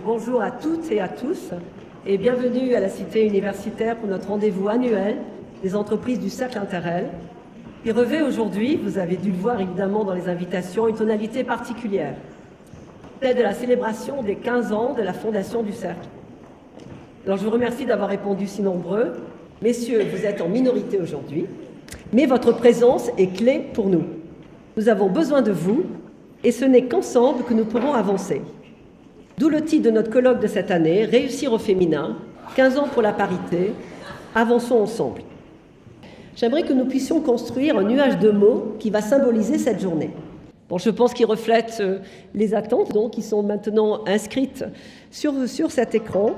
Bonjour à toutes et à tous et bienvenue à la Cité universitaire pour notre rendez-vous annuel des entreprises du Cercle Interrel. Il revêt aujourd'hui, vous avez dû le voir évidemment dans les invitations, une tonalité particulière, celle de la célébration des 15 ans de la fondation du Cercle. Alors je vous remercie d'avoir répondu si nombreux. Messieurs, vous êtes en minorité aujourd'hui, mais votre présence est clé pour nous. Nous avons besoin de vous et ce n'est qu'ensemble que nous pourrons avancer. D'où le titre de notre colloque de cette année, Réussir au féminin, 15 ans pour la parité, avançons ensemble. J'aimerais que nous puissions construire un nuage de mots qui va symboliser cette journée. Bon, je pense qu'il reflète les attentes donc, qui sont maintenant inscrites sur cet écran.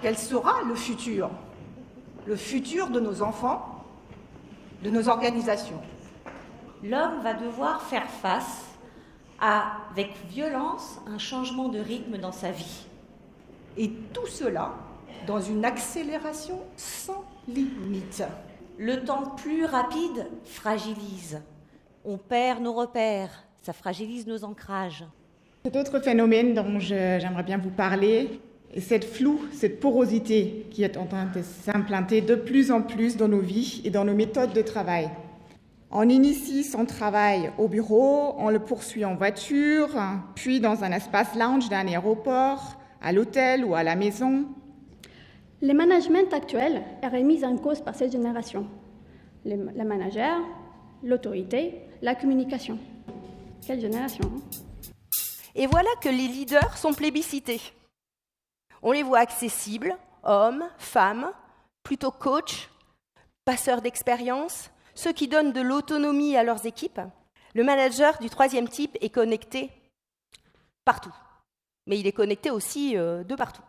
Quel sera le futur? Le futur de nos enfants, de nos organisations. L'homme va devoir faire face avec violence un changement de rythme dans sa vie. Et tout cela dans une accélération sans limite. Le temps plus rapide fragilise. On perd nos repères, ça fragilise nos ancrages. Cet autre phénomène dont j'aimerais bien vous parler, est cette floue, cette porosité qui est en train de s'implanter de plus en plus dans nos vies et dans nos méthodes de travail. On initie son travail au bureau, on le poursuit en voiture, puis dans un espace lounge d'un aéroport, à l'hôtel ou à la maison. Le management actuel est remis en cause par cette génération. Le manager, l'autorité, la communication. Quelle génération, hein? Et voilà que les leaders sont plébiscités. On les voit accessibles, hommes, femmes, plutôt coachs, passeurs d'expérience, ceux qui donnent de l'autonomie à leurs équipes. Le manager du troisième type est connecté partout, mais il est connecté aussi de partout.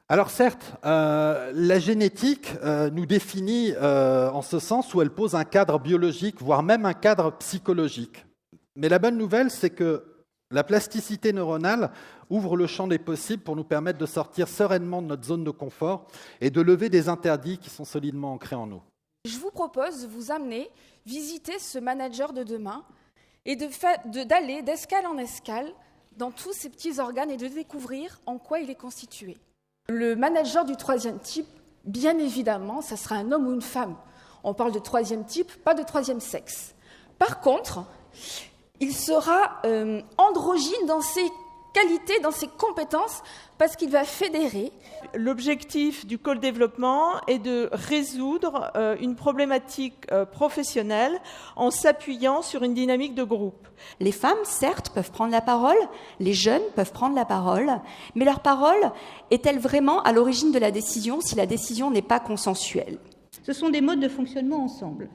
Alors certes, la génétique nous définit en ce sens où elle pose un cadre biologique, voire même un cadre psychologique. Mais la bonne nouvelle, c'est que la plasticité neuronale ouvre le champ des possibles pour nous permettre de sortir sereinement de notre zone de confort et de lever des interdits qui sont solidement ancrés en nous. Je vous propose de vous amener visiter ce manager de demain et d'aller d'escale en escale dans tous ces petits organes et de découvrir en quoi il est constitué. Le manager du troisième type, bien évidemment, ça sera un homme ou une femme. On parle de troisième type, pas de troisième sexe. Par contre, il sera androgyne dans ses qualités, dans ses compétences, parce qu'il va fédérer. L'objectif du co-développement est de résoudre une problématique professionnelle en s'appuyant sur une dynamique de groupe. Les femmes, certes, peuvent prendre la parole, les jeunes peuvent prendre la parole, mais leur parole est-elle vraiment à l'origine de la décision si la décision n'est pas consensuelle? Ce sont des modes de fonctionnement ensemble.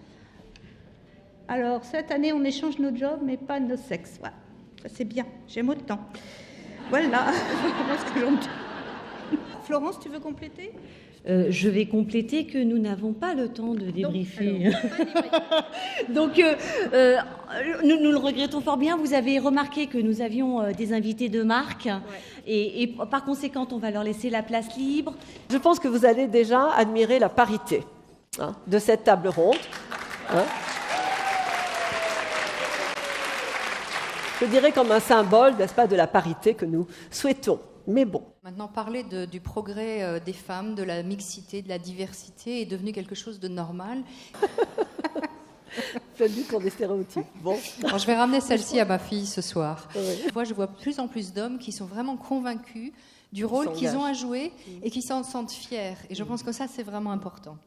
Alors, cette année, on échange nos jobs, mais pas nos sexes. Voilà. Ça, c'est bien, j'aime autant. Voilà, ce que j'en dis. Florence, tu veux compléter ? Je vais compléter que nous n'avons pas le temps de débriefer. Donc, nous le regrettons fort bien. Vous avez remarqué que nous avions des invités de marque et par conséquent, on va leur laisser la place libre. Je pense que vous allez déjà admirer la parité de cette table ronde. Je dirais comme un symbole, n'est-ce pas, de la parité que nous souhaitons. Mais bon. Maintenant, parler du progrès des femmes, de la mixité, de la diversité est devenu quelque chose de normal. Faites du pour des stéréotypes. Bon. Alors, je vais ramener celle-ci à ma fille ce soir. Oui. Moi, je vois de plus en plus d'hommes qui sont vraiment convaincus du rôle qu'ils ont à jouer et qui s'en sentent fiers. Et je pense que ça, c'est vraiment important.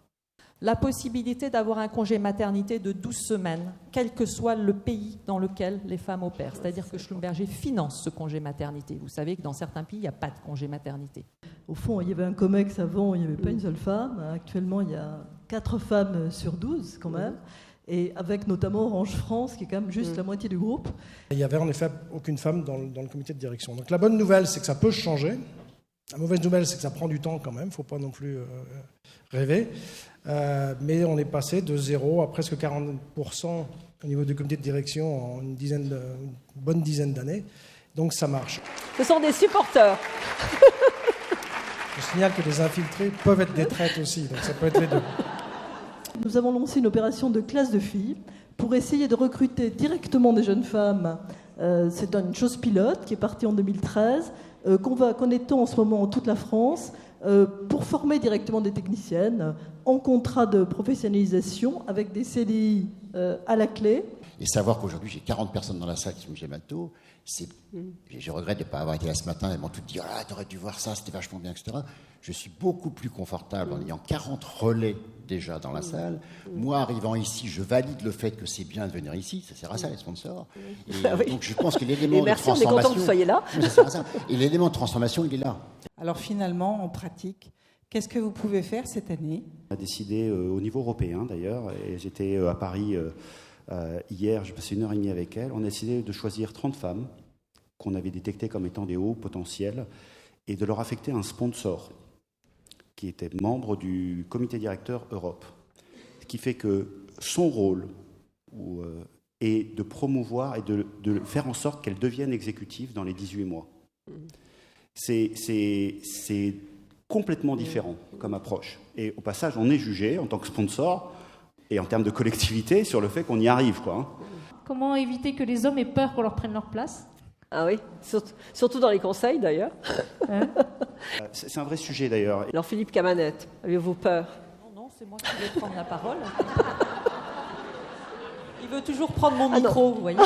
La possibilité d'avoir un congé maternité de 12 semaines, quel que soit le pays dans lequel les femmes opèrent. C'est-à-dire que Schlumberger finance ce congé maternité. Vous savez que dans certains pays, il n'y a pas de congé maternité. Au fond, il y avait un COMEX avant, il n'y avait pas une seule femme. Actuellement, il y a 4 femmes sur 12 quand même. Et avec notamment Orange France, qui est quand même juste la moitié du groupe. Il n'y avait en effet aucune femme dans le comité de direction. Donc la bonne nouvelle, c'est que ça peut changer. La mauvaise nouvelle, c'est que ça prend du temps quand même. Il ne faut pas non plus rêver. Mais on est passé de 0 à presque 40% au niveau du comité de direction en une bonne dizaine d'années. Donc ça marche. Ce sont des supporters. Je signale que les infiltrés peuvent être des traites aussi, donc ça peut être les deux. Nous avons lancé une opération de classe de filles pour essayer de recruter directement des jeunes femmes. C'est une chose pilote qui est partie en 2013 qu'on étend en ce moment en toute la France pour former directement des techniciennes en contrat de professionnalisation avec des CDI à la clé. Et savoir qu'aujourd'hui, j'ai 40 personnes dans la salle qui sont chez Malto, je regrette de ne pas avoir été là ce matin, elles m'ont toutes dit « Ah, t'aurais dû voir ça, c'était vachement bien, etc. » Je suis beaucoup plus confortable en ayant 40 relais déjà dans la salle. Moi, arrivant ici, je valide le fait que c'est bien de venir ici, ça sert à ça, les sponsors. Et donc, je pense que l'élément de transformation... Merci, on est content que vous soyez là. Et l'élément de transformation, il est là. Alors finalement, en pratique, qu'est-ce que vous pouvez faire cette année ? On a décidé au niveau européen d'ailleurs, et j'étais à Paris hier, j'ai passé 1h30 avec elle, on a décidé de choisir 30 femmes qu'on avait détectées comme étant des hauts potentiels et de leur affecter un sponsor qui était membre du comité directeur Europe. Ce qui fait que son rôle est de promouvoir et de faire en sorte qu'elle devienne exécutive dans les 18 mois. C'est complètement différent comme approche. Et au passage, on est jugé en tant que sponsor et en termes de collectivité sur le fait qu'on y arrive, quoi. Comment éviter que les hommes aient peur qu'on leur prenne leur place ? Ah oui, surtout dans les conseils d'ailleurs. C'est un vrai sujet d'ailleurs. Alors Philippe Camanette, avez-vous peur ? Non, c'est moi qui vais prendre la parole. Il veut toujours prendre mon micro, vous voyez.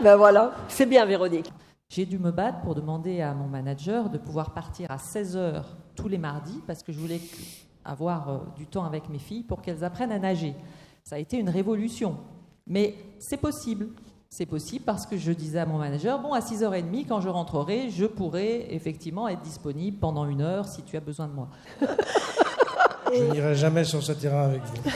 Ben voilà, c'est bien Véronique. J'ai dû me battre pour demander à mon manager de pouvoir partir à 16h tous les mardis parce que je voulais avoir du temps avec mes filles pour qu'elles apprennent à nager. Ça a été une révolution, mais c'est possible. C'est possible parce que je disais à mon manager, bon, à 6h30, quand je rentrerai, je pourrai effectivement être disponible pendant 1 heure si tu as besoin de moi. Je n'irai jamais sur ce terrain avec vous.